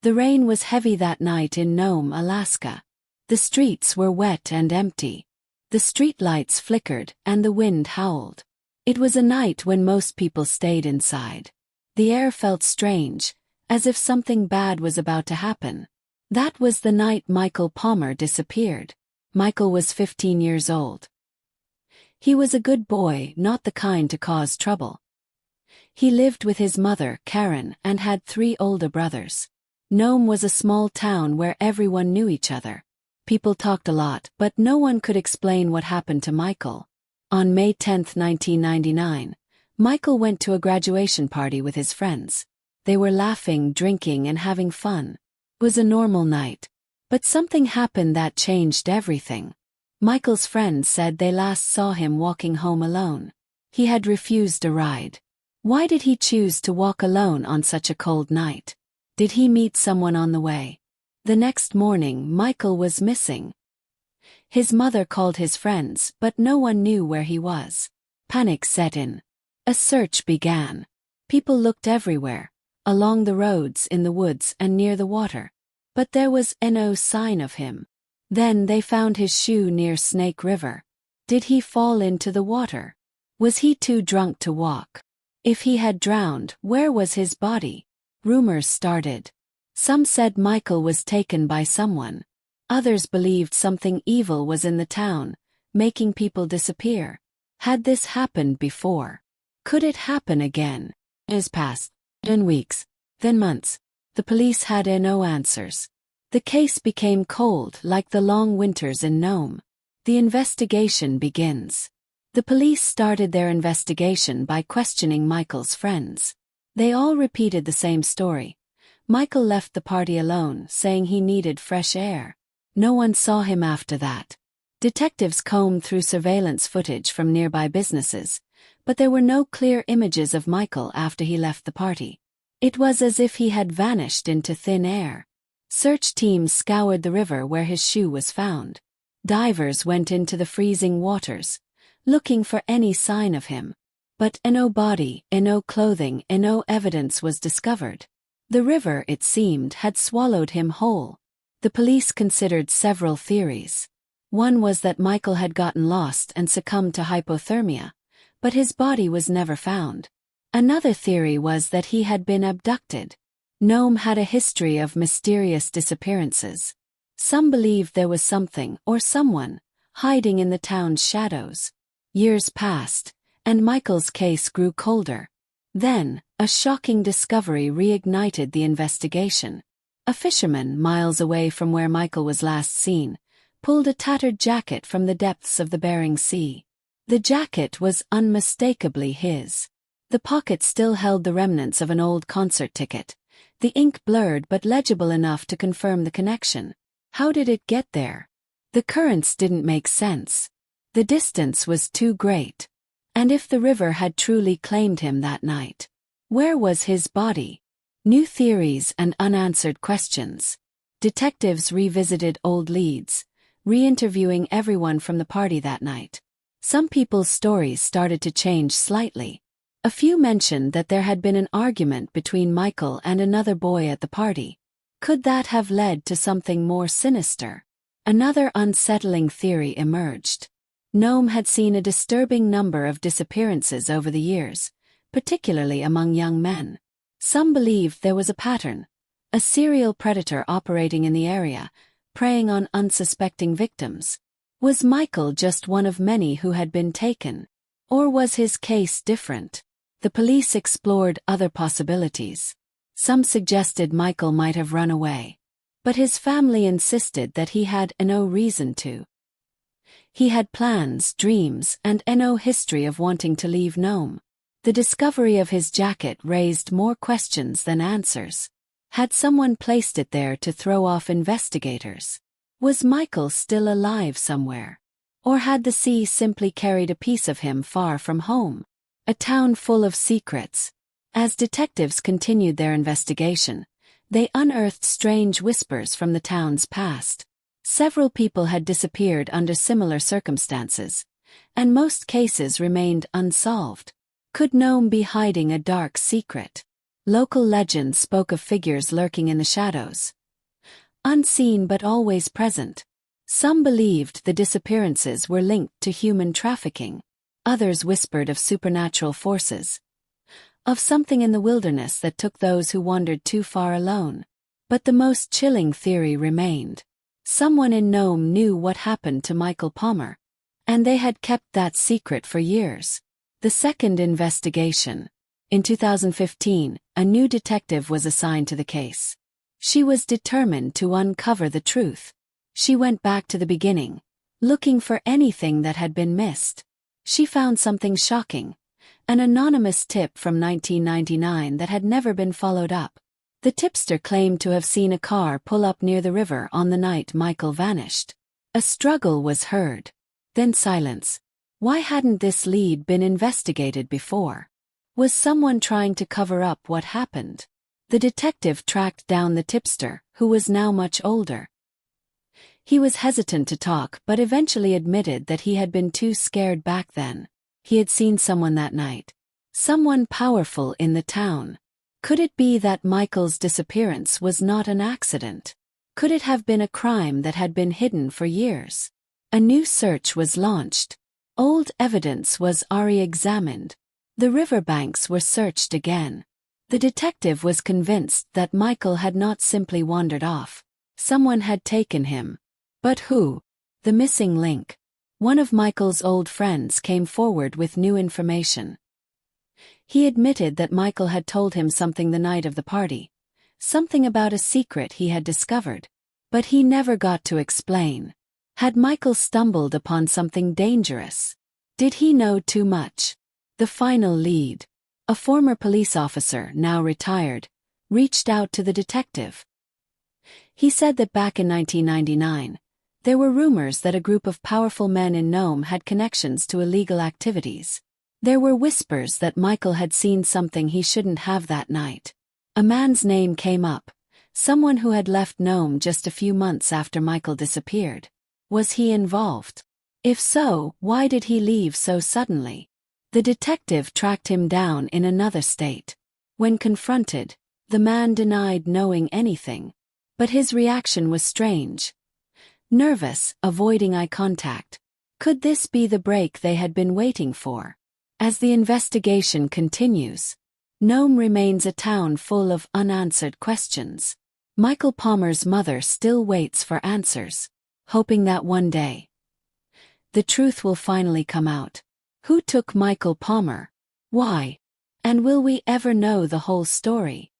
The rain was heavy that night in Nome, Alaska. The streets were wet and empty. The streetlights flickered and the wind howled. It was a night when most people stayed inside. The air felt strange, as if something bad was about to happen. That was the night Michael Palmer disappeared. Michael was 15 years old. He was a good boy, not the kind to cause trouble. He lived with his mother, Karen, and had 3 older brothers. Nome was a small town where everyone knew each other. People talked a lot, but no one could explain what happened to Michael. On May 10, 1999, Michael went to a graduation party with his friends. They were laughing, drinking, and having fun. It was a normal night. But something happened that changed everything. Michael's friends said they last saw him walking home alone. He had refused a ride. Why did he choose to walk alone on such a cold night? Did he meet someone on the way? The next morning, Michael was missing. His mother called his friends, but no one knew where he was. Panic set in. A search began. People looked everywhere, along the roads, in the woods, and near the water. But there was no sign of him. Then they found his shoe near Snake River. Did he fall into the water? Was he too drunk to walk? If he had drowned, where was his body? Rumors started. Some said Michael was taken by someone. Others believed something evil was in the town, making people disappear. Had this happened before? Could it happen again? Years passed, then weeks, then months. The police had no answers. The case became cold like the long winters in Nome. The investigation begins. The police started their investigation by questioning Michael's friends. They all repeated the same story. Michael left the party alone, saying he needed fresh air. No one saw him after that. Detectives combed through surveillance footage from nearby businesses, but there were no clear images of Michael after he left the party. It was as if he had vanished into thin air. Search teams scoured the river where his shoe was found. Divers went into the freezing waters, looking for any sign of him. But no body, no clothing, no evidence was discovered. The river, it seemed, had swallowed him whole. The police considered several theories. One was that Michael had gotten lost and succumbed to hypothermia, but his body was never found. Another theory was that he had been abducted. Nome had a history of mysterious disappearances. Some believed there was something, or someone, hiding in the town's shadows. Years passed, and Michael's case grew colder. Then, a shocking discovery reignited the investigation. A fisherman, miles away from where Michael was last seen, pulled a tattered jacket from the depths of the Bering Sea. The jacket was unmistakably his. The pocket still held the remnants of an old concert ticket, the ink blurred but legible enough to confirm the connection. How did it get there? The currents didn't make sense. The distance was too great. And if the river had truly claimed him that night, where was his body? New theories and unanswered questions. Detectives revisited old leads, re-interviewing everyone from the party that night. Some people's stories started to change slightly. A few mentioned that there had been an argument between Michael and another boy at the party. Could that have led to something more sinister? Another unsettling theory emerged. Nome had seen a disturbing number of disappearances over the years, particularly among young men. Some believed there was a pattern, a serial predator operating in the area, preying on unsuspecting victims. Was Michael just one of many who had been taken? Or was his case different? The police explored other possibilities. Some suggested Michael might have run away. But his family insisted that he had no reason to. He had plans, dreams, and no history of wanting to leave Nome. The discovery of his jacket raised more questions than answers. Had someone placed it there to throw off investigators? Was Michael still alive somewhere? Or had the sea simply carried a piece of him far from home? A town full of secrets. As detectives continued their investigation, they unearthed strange whispers from the town's past. Several people had disappeared under similar circumstances, and most cases remained unsolved. Could Nome be hiding a dark secret? Local legends spoke of figures lurking in the shadows, unseen but always present. Some believed the disappearances were linked to human trafficking. Others whispered of supernatural forces, of something in the wilderness that took those who wandered too far alone. But the most chilling theory remained. Someone in Nome knew what happened to Michael Palmer, and they had kept that secret for years. The second investigation. In 2015, a new detective was assigned to the case. She was determined to uncover the truth. She went back to the beginning, looking for anything that had been missed. She found something shocking, an anonymous tip from 1999 that had never been followed up. The tipster claimed to have seen a car pull up near the river on the night Michael vanished. A struggle was heard. Then silence. Why hadn't this lead been investigated before? Was someone trying to cover up what happened? The detective tracked down the tipster, who was now much older. He was hesitant to talk but eventually admitted that he had been too scared back then. He had seen someone that night. Someone powerful in the town. Could it be that Michael's disappearance was not an accident? Could it have been a crime that had been hidden for years? A new search was launched. Old evidence was re-examined. The riverbanks were searched again. The detective was convinced that Michael had not simply wandered off. Someone had taken him. But who? The missing link. One of Michael's old friends came forward with new information. He admitted that Michael had told him something the night of the party. Something about a secret he had discovered. But he never got to explain. Had Michael stumbled upon something dangerous? Did he know too much? The final lead. A former police officer, now retired, reached out to the detective. He said that back in 1999, there were rumors that a group of powerful men in Nome had connections to illegal activities. There were whispers that Michael had seen something he shouldn't have that night. A man's name came up, someone who had left Nome just a few months after Michael disappeared. Was he involved? If so, why did he leave so suddenly? The detective tracked him down in another state. When confronted, the man denied knowing anything. But his reaction was strange. Nervous, avoiding eye contact. Could this be the break they had been waiting for? As the investigation continues, Nome remains a town full of unanswered questions. Michael Palmer's mother still waits for answers, hoping that one day the truth will finally come out. Who took Michael Palmer? Why? And will we ever know the whole story?